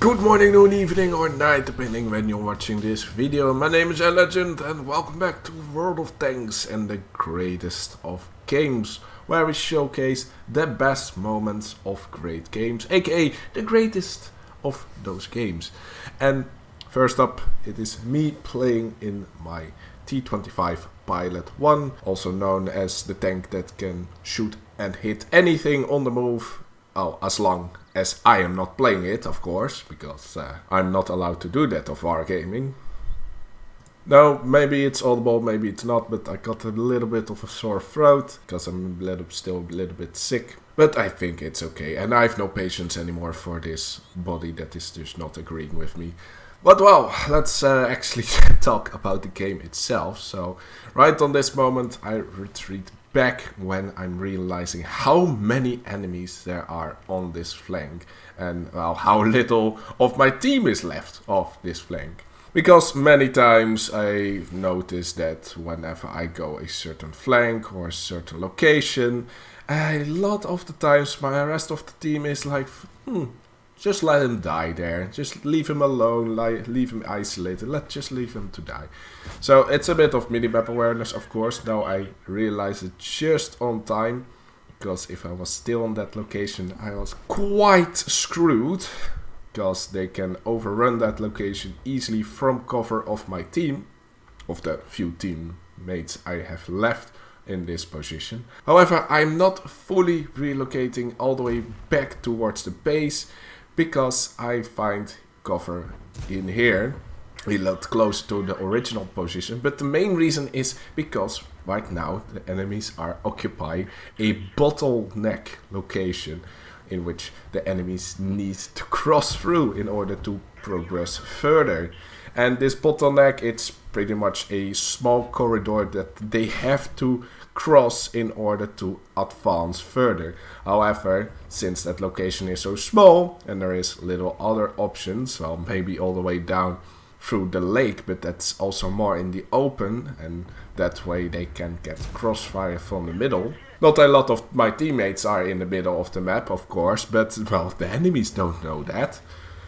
Good morning, noon, evening or night, depending when you're watching this video. My name is Alegende and welcome back to World of Tanks and the greatest of games, where we showcase the best moments of great games, aka the greatest of those games. And first up, it is me playing in my T-25 Pilot 1, also known as the tank that can shoot and hit anything on the move. Oh, as long as I am not playing it, of course, because I'm not allowed to do that of wargaming. No, maybe it's audible, maybe it's not, but I got a little bit of a sore throat, because I'm still a little bit sick. But I think it's okay, and I have no patience anymore for this body that is just not agreeing with me. But well, let's actually talk about the game itself. So, right on this moment, I retreat back when I'm realizing how many enemies there are on this flank and well, how little of my team is left of this flank. Because many times I notice that whenever I go a certain flank or a certain location, a lot of the times my rest of the team is like, just let him die there. Just leave him alone, leave him isolated. Just leave him to die. So it's a bit of minimap awareness, of course. Now I realized it just on time, because if I was still on that location, I was quite screwed, because they can overrun that location easily from cover of my team, of the few teammates I have left in this position. However, I'm not fully relocating all the way back towards the base, because I find cover in here, a lot closer to the original position. But the main reason is because right now the enemies are occupying a bottleneck location in which the enemies need to cross through in order to progress further. And this bottleneck, it's pretty much a small corridor that they have to cross in order to advance further. However, since that location is so small and there is little other options, well, maybe all the way down through the lake, but that's also more in the open, and that way they can get crossfire from the middle. Not a lot of my teammates are in the middle of the map, of course, but well, the enemies don't know that.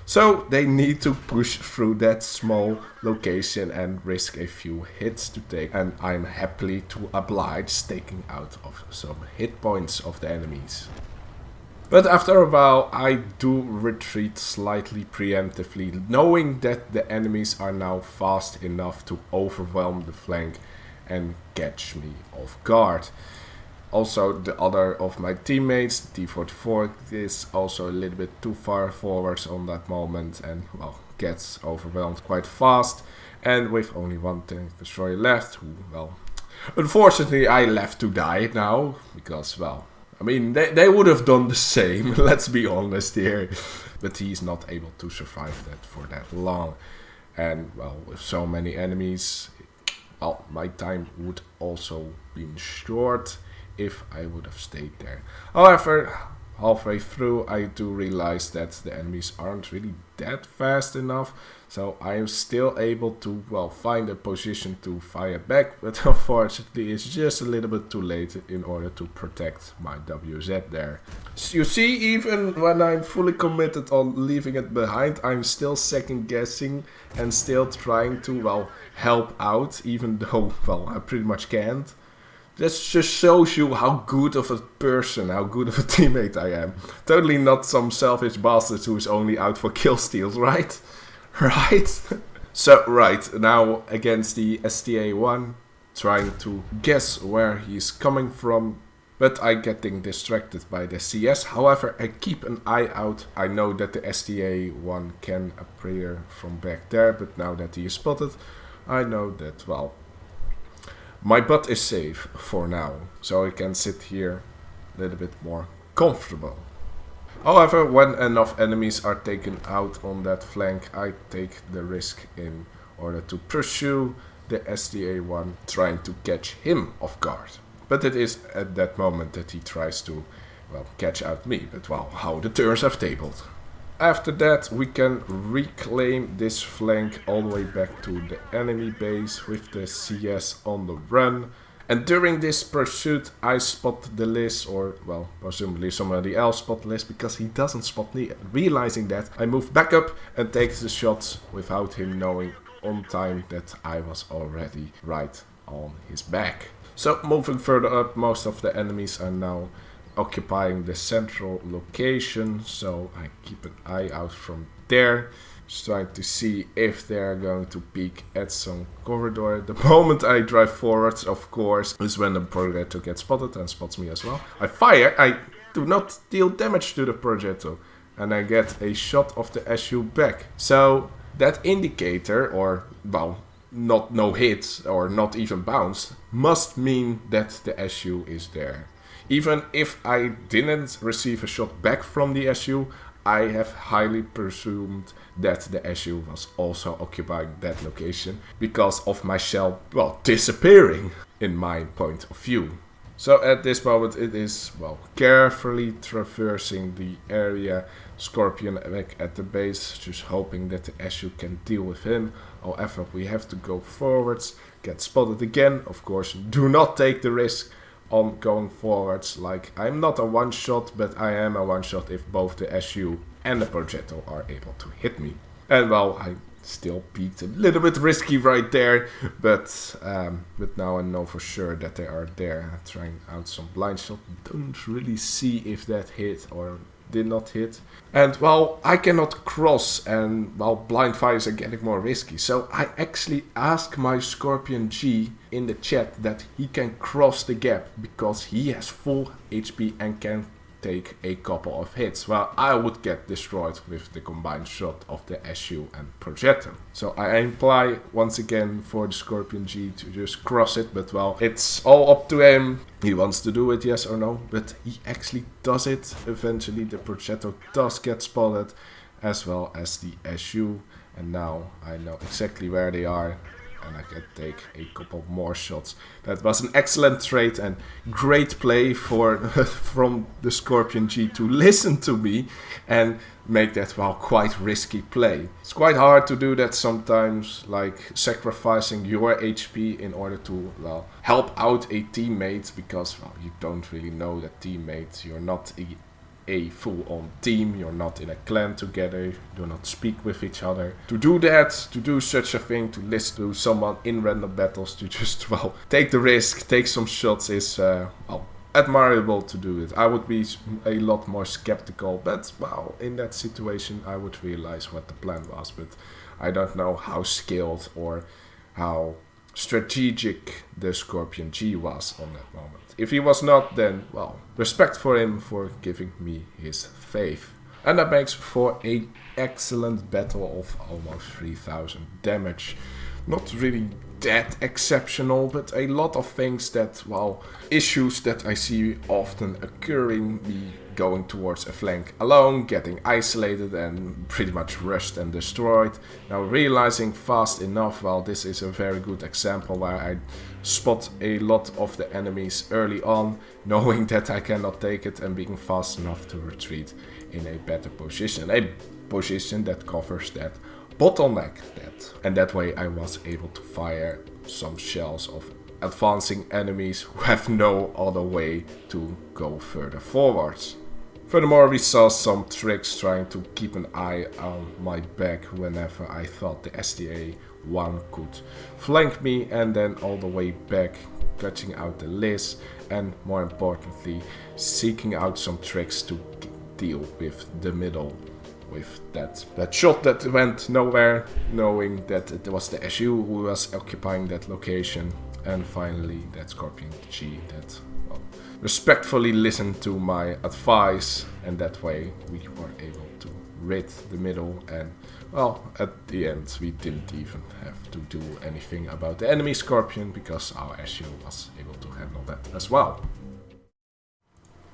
So they need to push through that small location and risk a few hits to take. And I'm happily to oblige taking out of some hit points of the enemies. But after a while I do retreat slightly preemptively, knowing that the enemies are now fast enough to overwhelm the flank and catch me off guard. Also, the other of my teammates, the T-44, is also a little bit too far forwards on that moment and, well, gets overwhelmed quite fast. And with only one tank destroyer left, who, well, unfortunately I left to die now, because, well, I mean, they would have done the same, let's be honest here. But he's not able to survive that for that long. And, well, with so many enemies, well, my time would also been short if I would have stayed there. However, halfway through I do realize that the enemies aren't really that fast enough, so I am still able to, well, find a position to fire back, but unfortunately it's just a little bit too late in order to protect my WZ there. So you see, even when I'm fully committed on leaving it behind, I'm still second guessing and still trying to, well, help out, even though, well, I pretty much can't. That just shows you how good of a person, how good of a teammate I am. Totally not some selfish bastard who is only out for kill steals, right? Right? So, right, now against the STA-1, trying to guess where he's coming from, but I'm getting distracted by the CS. However, I keep an eye out. I know that the STA-1 can appear from back there, but now that he is spotted, I know that, well, my butt is safe for now, so I can sit here a little bit more comfortable. However, when enough enemies are taken out on that flank, I take the risk in order to pursue the STA-1, trying to catch him off guard. But it is at that moment that he tries to, well, catch out me, but well, how the turns have tabled. After that, we can reclaim this flank all the way back to the enemy base with the CS on the run And during this pursuit, I spot the Liz, or, well, presumably somebody else spot Liz, because he doesn't spot me. Realizing that, I move back up and take the shots without him knowing on time that I was already right on his back. So, moving further up, most of the enemies are now occupying the central location, so I keep an eye out from there. Just trying to see if they're going to peek at some corridor. The moment I drive forwards, of course, is when the projectile gets spotted and spots me as well. I fire, I do not deal damage to the projectile, and I get a shot of the SU back. So that indicator, or well, not no hit or not even bounce, must mean that the SU is there. Even if I didn't receive a shot back from the SU, I have highly presumed that the SU was also occupying that location because of my shell, well, disappearing in my point of view. So at this moment it is, well, carefully traversing the area, Scorpion back at the base, just hoping that the SU can deal with him. However, we have to go forwards, get spotted again. Of course, do not take the risk on going forwards. Like, I'm not a one-shot, but I am a one-shot if both the SU and the projectile are able to hit me. And well, I still peaked a little bit risky right there, but now I know for sure that they are there. I'm trying out some blind shot, don't really see if that hit or did not hit. And well, I cannot cross, and well, blind fires are getting more risky. So I actually ask my Scorpion G in the chat that he can cross the gap because he has full HP and can take a couple of hits. Well, I would get destroyed with the combined shot of the SU and projectile. So I imply once again for the Scorpion G to just cross it, but well, it's all up to him. He wants to do it, yes or no, but he actually does it. Eventually the projectile does get spotted, as well as the SU, and now I know exactly where they are, and I can take a couple more shots. That was an excellent trade and great play for from the Scorpion G to listen to me and make that, well, quite risky play. It's quite hard to do that sometimes, like sacrificing your HP in order to, well, help out a teammate, because, well, you don't really know that teammate. You're not a full-on team, you're not in a clan together, you do not speak with each other. To do that, to do such a thing, to listen to someone in random battles, to just, well, take the risk, take some shots is, well, admirable to do it. I would be a lot more skeptical, but, well, in that situation I would realize what the plan was, but I don't know how skilled or how strategic the Scorpion G was on that moment. If he was not, then, well, respect for him for giving me his faith. And that makes for an excellent battle of almost 3000 damage. Not really that exceptional, but a lot of things that, well, issues that I see often occurring, me going towards a flank alone, getting isolated and pretty much rushed and destroyed. Now realizing fast enough, well, this is a very good example where I spot a lot of the enemies early on, knowing that I cannot take it and being fast enough to retreat in a better position. A position that covers that bottleneck that. And that way I was able to fire some shells of advancing enemies who have no other way to go further forwards. Furthermore, we saw some tricks trying to keep an eye on my back whenever I thought the SDA-1 could flank me, and then all the way back, cutting out the Liz, and more importantly, seeking out some tricks to deal with the middle. With that shot that went nowhere, knowing that it was the SU who was occupying that location, and finally that Scorpion G that, well, respectfully listened to my advice, and that way we were able to rid the middle, and, well, at the end we didn't even have to do anything about the enemy Scorpion because our SU was able to handle that as well.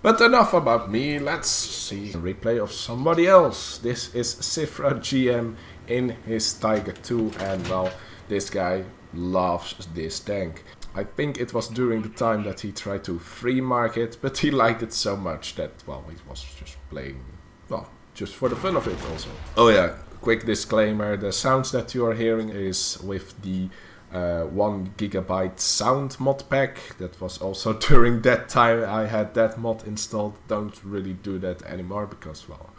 But enough about me, let's see a replay of somebody else. This is Cifra GM in his Tiger 2, and, well, this guy loves this tank. I think it was during the time that he tried to free market, but he liked it so much that, well, he was just playing, well, just for the fun of it also. Oh yeah, quick disclaimer, the sounds that you are hearing is with the 1 GB sound mod pack. That was also during that time I had that mod installed. Don't really do that anymore because, well,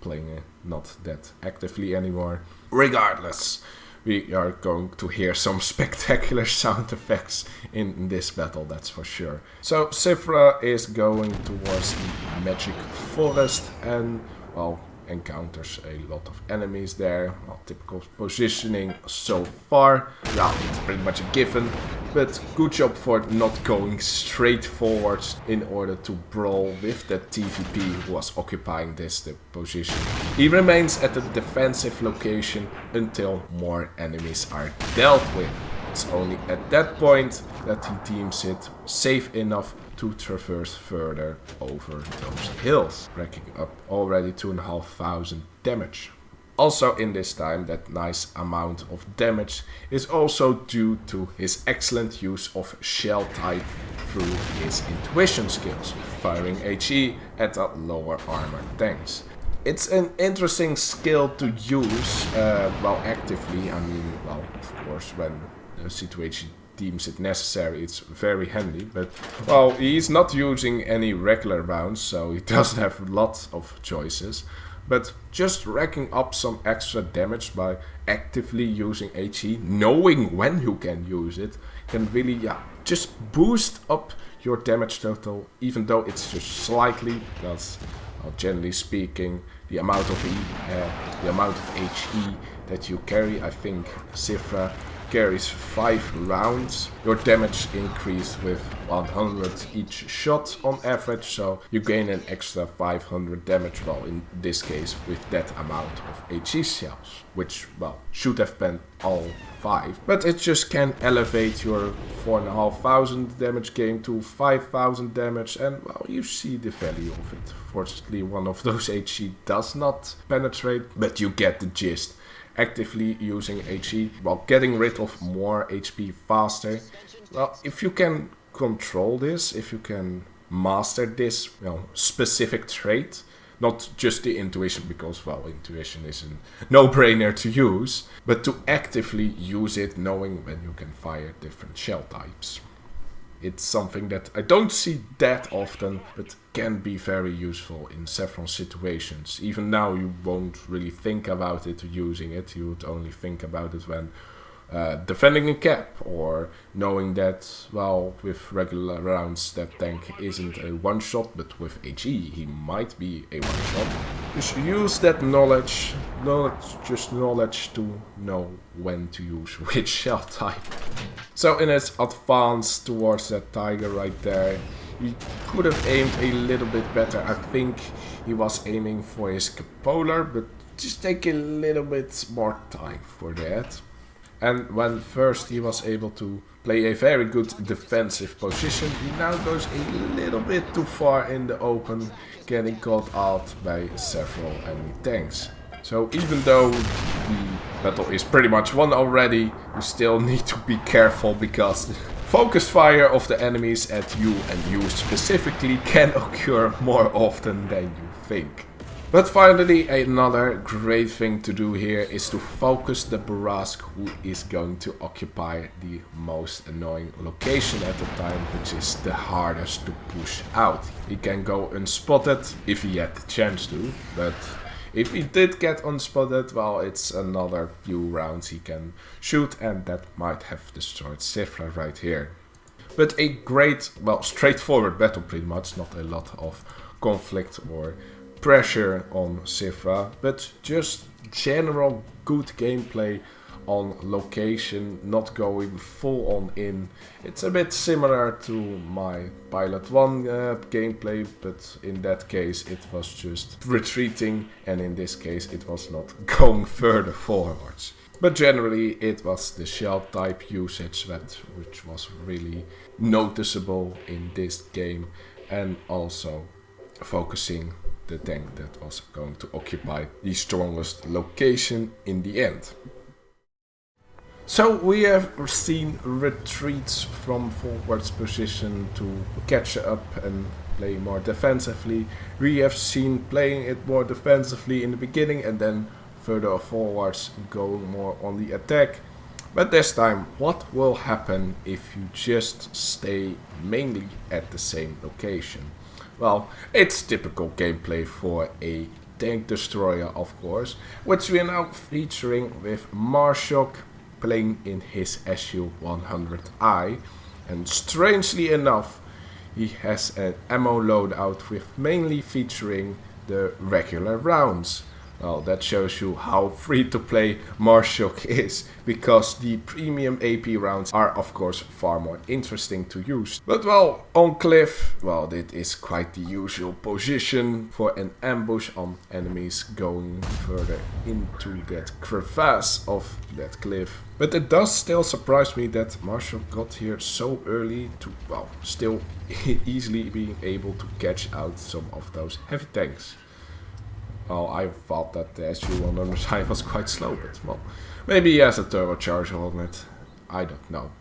playing it not that actively anymore. Regardless, we are going to hear some spectacular sound effects in this battle, that's for sure. So Sifra is going towards the magic forest and, well, encounters a lot of enemies there. Well, typical positioning so far. Yeah, it's pretty much a given, but good job for not going straight forwards in order to brawl with that TVP who was occupying this position. He remains at the defensive location until more enemies are dealt with. It's only at that point that he deems it safe enough to traverse further over those hills, racking up already 2,500 damage. Also in this time, that nice amount of damage is also due to his excellent use of shell type through his intuition skills, firing HE at the lower armor tanks. It's an interesting skill to use, well, actively. I mean, well, of course, when the situation deems it necessary, it's very handy, but, well, he's not using any regular rounds, so he doesn't have lots of choices. But just racking up some extra damage by actively using HE, knowing when you can use it, can really, yeah, just boost up your damage total, even though it's just slightly, because, well, generally speaking, the amount of HE that you carry, I think Sifra carries 5 rounds. Your damage increased with 100 each shot on average, so you gain an extra 500 damage, well, in this case with that amount of HE shells, which, well, should have been all 5, but it just can elevate your 4,500 damage gain to 5,000 damage, and, well, you see the value of it. Fortunately, one of those HE does not penetrate, but you get the gist. Actively using HE while getting rid of more HP faster. Well, if you can control this, if you can master this, you know, specific trait, not just the intuition, because, well, intuition is a no-brainer to use, but to actively use it knowing when you can fire different shell types. It's something that I don't see that often, but can be very useful in several situations. Even now you won't really think about it using it, you would only think about it when defending a cap, or knowing that, well, with regular rounds that tank isn't a one-shot, but with HE he might be a one-shot. Just use that knowledge to know when to use which shell type. So in his advance towards that tiger right there, he could have aimed a little bit better. I think he was aiming for his capolar, but just take a little bit more time for that. And when first he was able to play a very good defensive position, he now goes a little bit too far in the open, getting caught out by several enemy tanks. So even though the battle is pretty much won already, you still need to be careful, because focus fire of the enemies at you, and you specifically, can occur more often than you think. But finally, another great thing to do here is to focus the Barask, who is going to occupy the most annoying location at the time, which is the hardest to push out. He can go unspotted if he had the chance to, but if he did get unspotted, well, it's another few rounds he can shoot, and that might have destroyed Sifra right here. But a great, well, straightforward battle pretty much, not a lot of conflict or pressure on Sifra, but just general good gameplay on location, not going full on in. It's a bit similar to my Pilot 1 gameplay, but in that case it was just retreating, and in this case it was not going further forwards. But generally it was the shell type usage which was really noticeable in this game, and also focusing the tank that was going to occupy the strongest location in the end. So we have seen retreats from forwards position to catch up and play more defensively. We have seen playing it more defensively in the beginning and then further forwards going more on the attack. But this time, what will happen if you just stay mainly at the same location? Well, it's typical gameplay for a tank destroyer, of course, which we are now featuring with Marshok playing in his SU-100i, and strangely enough, he has an ammo loadout with mainly featuring the regular rounds. Well, that shows you how free to play Marshok is, because the premium AP rounds are of course far more interesting to use. But well, on cliff, well, it is quite the usual position for an ambush on enemies going further into that crevasse of that cliff. But it does still surprise me that Marshok got here so early to, well, still easily being able to catch out some of those heavy tanks. Well, I thought that the SU-100i was quite slow, but well, maybe he has a turbocharger on it, I don't know.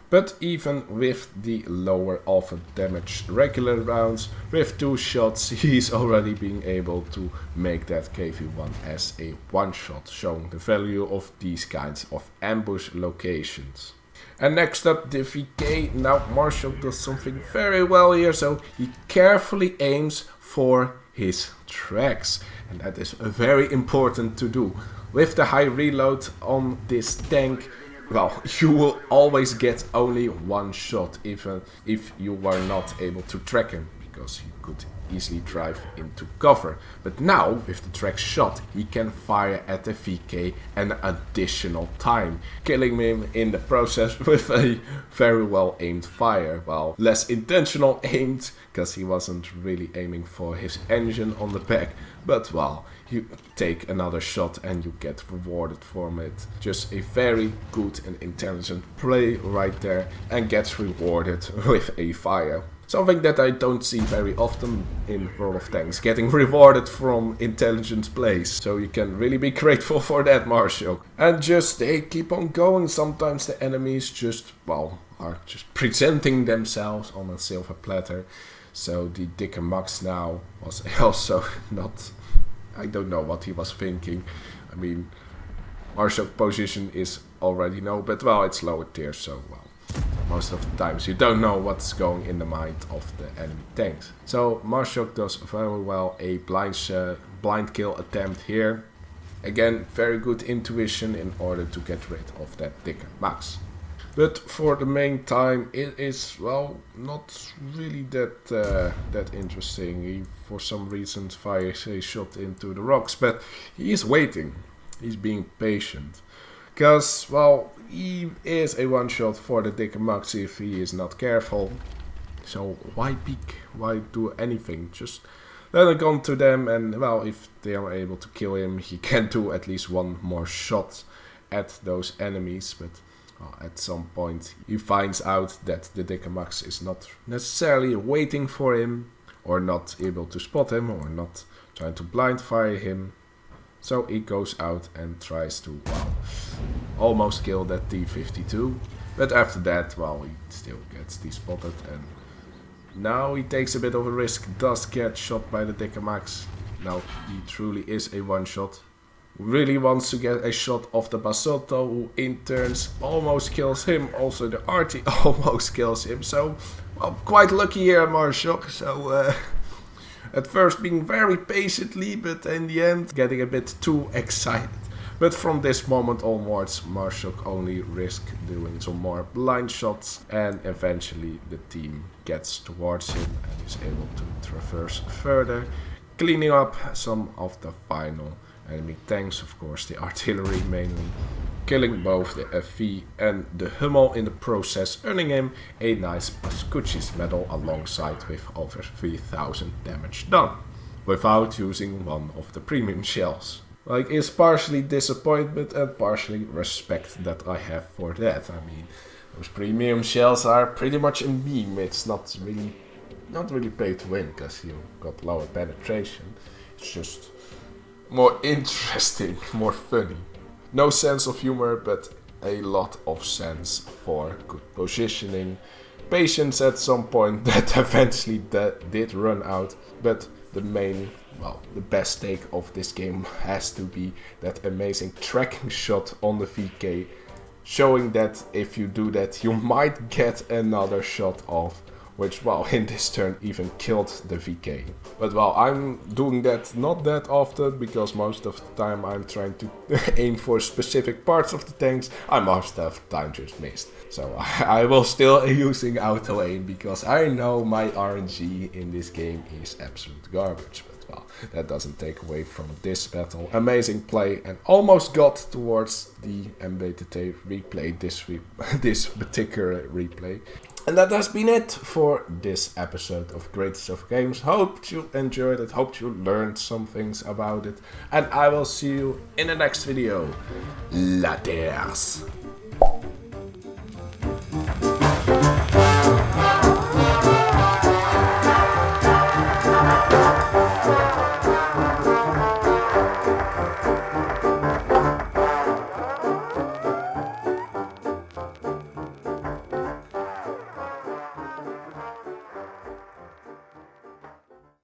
But even with the lower alpha damage regular rounds, with 2 shots he's already being able to make that KV-1 as a one-shot, showing the value of these kinds of ambush locations. And next up, the VK. Now Marshok does something very well here, so he carefully aims for his tracks, and that is very important to do. With the high reload on this tank, well, you will always get only 1 shot, even if you were not able to track him, because he could easily drive into cover. But now, with the track shot, he can fire at the VK an additional time, killing him in the process with a very well aimed fire. Well, less intentional aimed, because he wasn't really aiming for his engine on the back, but well, you take another shot and you get rewarded from it. Just a very good and intelligent play right there, and gets rewarded with a fire. Something that I don't see very often in World of Tanks, getting rewarded from intelligent plays. So you can really be grateful for that, Marshok. And just, they keep on going. Sometimes the enemies just, well, are just presenting themselves on a silver platter. So the Dikke Max now was also not, I don't know what he was thinking. I mean, Marshok's position is already known, but well, it's lower tier, so well. Most of the times you don't know what's going in the mind of the enemy tanks. So Marshok does very well a blind kill attempt here. Again, very good intuition in order to get rid of that Dikke Max. But for the main time, it is, well, not really that interesting. He, for some reason, fires a shot into the rocks, but he is waiting. He's being patient. Because, well, he is a one-shot for the Dikke Max if he is not careful. So why peek? Why do anything? Just let it come to them, and well, if they are able to kill him, he can do at least 1 more shot at those enemies. But at some point he finds out that the Dikke Max is not necessarily waiting for him, or not able to spot him, or not trying to blind fire him. So he goes out and tries to, well, almost kill that T-52. But after that, well, he still gets despotted, and now he takes a bit of a risk, does get shot by the Dikke Max. Now he truly is a one-shot. Really wants to get a shot of the Basotto, who in turns almost kills him. Also the Arty almost kills him. So, well, quite lucky here, Marshok. So, at first being very patiently, but in the end getting a bit too excited. But from this moment onwards, Marshok only risks doing some more blind shots, and eventually the team gets towards him and is able to traverse further, cleaning up some of the final enemy tanks, of course the artillery mainly, killing both the FV and the Hummel in the process, earning him a nice Pascucci's medal alongside with over 3000 damage done, without using one of the premium shells. Like, it's partially disappointment and partially respect that I have for that. I mean, those premium shells are pretty much a meme. It's not really pay to win, because you got lower penetration. It's just more interesting, more funny. No sense of humor, but a lot of sense for good positioning. Patience at some point that eventually did run out, but the main, well, the best take of this game has to be that amazing tracking shot on the VK, showing that if you do that you might get another shot off, which, well, in this turn even killed the VK. But, well, I'm doing that not that often, because most of the time I'm trying to aim for specific parts of the tanks. I most of the time just missed. So I will still using auto aim, because I know my RNG in this game is absolute garbage. But, well, that doesn't take away from this battle. Amazing play, and almost got towards the MBTT replay, this particular replay. And that has been it for this episode of Greatest of Games. Hope you enjoyed it, hope you learned some things about it. And I will see you in the next video. Laters!